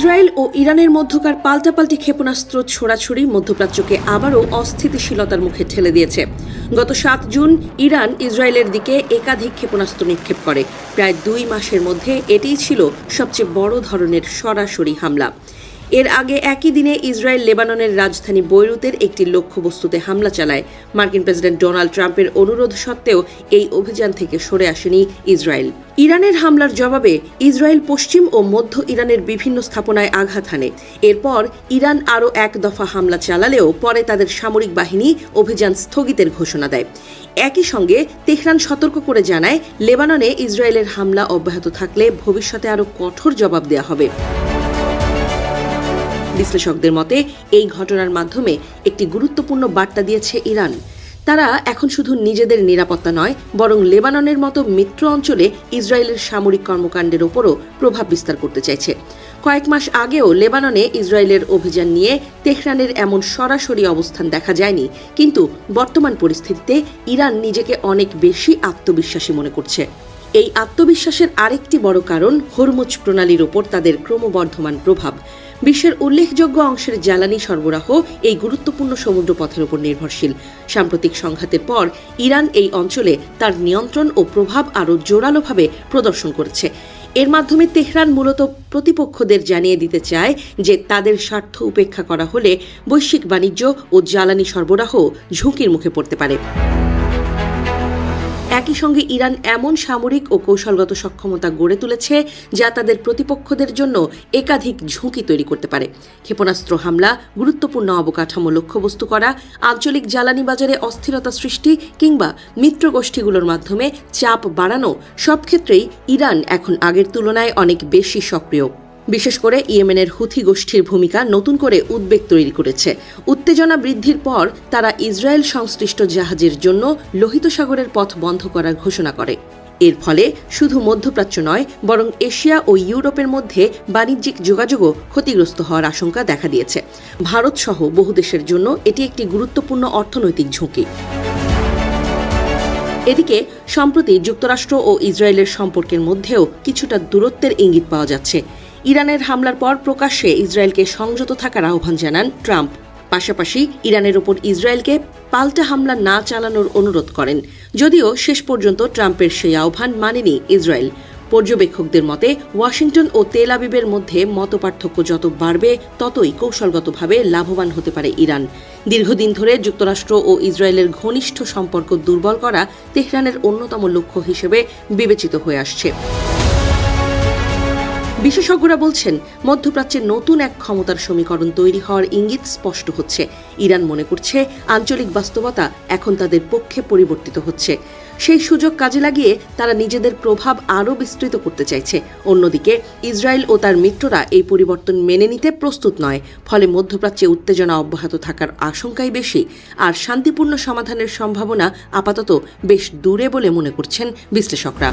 Israel ও ইরানের মধ্যকার পাল্টাপাল্টি ক্ষেপণাস্ত্র ছোড়াছুড়ি মধ্যপ্রাচ্যকে আবারও অস্থিতিশীলতার মুখে ঠেলে দিয়েছে। গত 7 জুন ইরান ইসরায়েলের দিকে একাধিক ক্ষেপণাস্ত্র নিক্ষেপ করে। প্রায় 2 মাসের মধ্যে এটিই ছিল সবচেয়ে বড় ধরনের সরাসরি হামলা। এর আগে একই দিনে ইসরায়েল লেবাননের রাজধানী বৈরুতের একটি লক্ষ্যবস্তুতে হামলা চালায়। মার্কিন প্রেসিডেন্ট ডোনাল্ড ট্রাম্পের অনুরোধ সত্ত্বেও এই অভিযান থেকে সরে আসেনি ইসরায়েল। ইরানের হামলার জবাবে ইসরায়েল পশ্চিম ও মধ্য ইরানের বিভিন্ন স্থাপনায় আঘাত হানে। এরপর ইরান আরও 1 দফা হামলা চালালেও পরে তাদের সামরিক বাহিনী অভিযান স্থগিতের ঘোষণা দেয়। একই সঙ্গে তেহরান সতর্ক করে জানায়, লেবাননে ইসরায়েলের হামলা অব্যাহত থাকলে ভবিষ্যতে আরও কঠোর জবাব দেওয়া হবে। বিশ্লেষকদের মতে এই ঘটনার মাধ্যমে একটি গুরুত্বপূর্ণ বার্তা দিয়েছে ইরান। তারা এখন শুধু নিজেদের নিরাপত্তা নয়, বরং লেবাননের মতো মিত্র অঞ্চলে ইসরায়েলের সামরিক কর্মকাণ্ডের ওপরও প্রভাব বিস্তার করতে চাইছে। কয়েক মাস আগেও লেবাননে ইসরায়েলের অভিযান নিয়ে তেহরানের এমন সরাসরি অবস্থান দেখা যায়নি, কিন্তু বর্তমান পরিস্থিতিতে ইরান নিজেকে অনেক বেশি আত্মবিশ্বাসী মনে করছে। এই আত্মবিশ্বাসের আরেকটি বড় কারণ হরমুজ প্রণালীর ওপর তাদের ক্রমবর্ধমান প্রভাব। বিশ্বের উল্লেখযোগ্য অংশের জ্বালানি সরবরাহ এই গুরুত্বপূর্ণ সমুদ্রপথের উপর নির্ভরশীল। সাম্প্রতিক সংঘাতের পর ইরান এই অঞ্চলে তার নিয়ন্ত্রণ ও প্রভাব আরও জোরালোভাবে প্রদর্শন করেছে। এর মাধ্যমে তেহরান মূলত প্রতিপক্ষদের জানিয়ে দিতে চায় যে তাদের স্বার্থ উপেক্ষা করা হলে বৈশ্বিক বাণিজ্য ও জ্বালানি সরবরাহ ঝুঁকির মুখে পড়তে পারে। একই সঙ্গে ইরান এমন সামরিক ও কৌশলগত সক্ষমতা গড়ে তুলেছে যা তাদের প্রতিপক্ষদের জন্য একাধিক ঝুঁকি তৈরি করতে পারে। ক্ষেপণাস্ত্র হামলা, গুরুত্বপূর্ণ অবকাঠামো লক্ষ্যবস্তু করা, আঞ্চলিক জ্বালানি বাজারে অস্থিরতা সৃষ্টি কিংবা মিত্র গোষ্ঠীগুলোর মাধ্যমে চাপ বাড়ানো, সব ক্ষেত্রেই ইরান এখন আগের তুলনায় অনেক বেশি সক্রিয়। বিশেষ করে ইয়েমেনের হুথি গোষ্ঠীর ভূমিকা নতুন করে উদ্বেগ তৈরি করেছে। উত্তেজনা বৃদ্ধির পর তারা ইসরায়েল সংশ্লিষ্ট জাহাজের জন্য লোহিত সাগরের পথ বন্ধ করার ঘোষণা করে। এর ফলে শুধু মধ্যপ্রাচ্য নয়, বরং এশিয়া ও ইউরোপের মধ্যে বাণিজ্যিক যোগাযোগও ক্ষতিগ্রস্ত হওয়ার আশঙ্কা দেখা দিয়েছে। ভারত সহ বহু দেশের জন্য এটি একটি গুরুত্বপূর্ণ অর্থনৈতিক ঝুঁকি। এদিকে সম্প্রতি যুক্তরাষ্ট্র ও ইসরায়েলের সম্পর্কের মধ্যেও কিছুটা দূরত্বের ইঙ্গিত পাওয়া যাচ্ছে। ইরানের হামলার পর প্রকাশ্যে ইসরায়েলকে সংযত থাকার আহ্বান জানান ট্রাম্প। পাশাপাশি ইরানের ওপর ইসরায়েলকে পাল্টা হামলা না চালানোর অনুরোধ করেন। যদিও শেষ পর্যন্ত ট্রাম্পের সেই আহ্বান মানেনি ইসরায়েল। পর্যবেক্ষকদের মতে ওয়াশিংটন ও তেল আবিবের মধ্যে মতপার্থক্য যত বাড়বে ততই কৌশলগতভাবে লাভবান হতে পারে ইরান। দীর্ঘদিন ধরে যুক্তরাষ্ট্র ও ইসরায়েলের ঘনিষ্ঠ সম্পর্ক দুর্বল করা তেহরানের অন্যতম লক্ষ্য হিসেবে বিবেচিত হয়ে আসছে। বিশেষজ্ঞরা বলছেন, মধ্যপ্রাচ্যে নতুন এক ক্ষমতার সমীকরণ তৈরি হওয়ার ইঙ্গিত স্পষ্ট হচ্ছে। ইরান মনে করছে আঞ্চলিক বাস্তবতা এখন তাদের পক্ষে পরিবর্তিত হচ্ছে। সেই সুযোগ কাজে লাগিয়ে তারা নিজেদের প্রভাব আরও বিস্তৃত করতে চাইছে। অন্যদিকে ইসরায়েল ও তার মিত্ররা এই পরিবর্তন মেনে নিতে প্রস্তুত নয়। ফলে মধ্যপ্রাচ্যে উত্তেজনা অব্যাহত থাকার আশঙ্কাই বেশি, আর শান্তিপূর্ণ সমাধানের সম্ভাবনা আপাতত বেশ দূরে বলে মনে করছেন বিশ্লেষকরা।